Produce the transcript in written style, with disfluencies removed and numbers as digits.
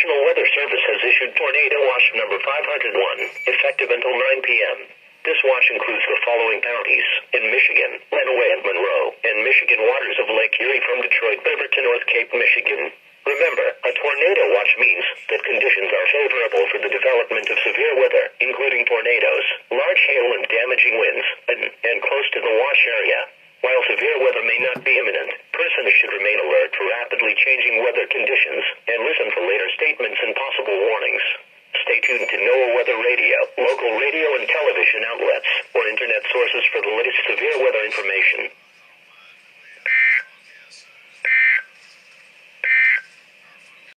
National Weather Service has issued Tornado Watch number 501, effective until 9 p.m. This watch includes the following counties: in Michigan, Lenawee and Monroe, and Michigan waters of Lake Erie from Detroit River to North Cape, Michigan. Remember, a tornado watch means that conditions are favorable for the development of severe weather, including tornadoes, large hail and damaging winds, and close to the watch area. While severe weather may not be imminent, persons should remain alert for rapidly changing weather conditions and listen for later statements and possible warnings. Stay tuned to NOAA Weather Radio, local radio and television outlets, or internet sources for the latest severe weather information.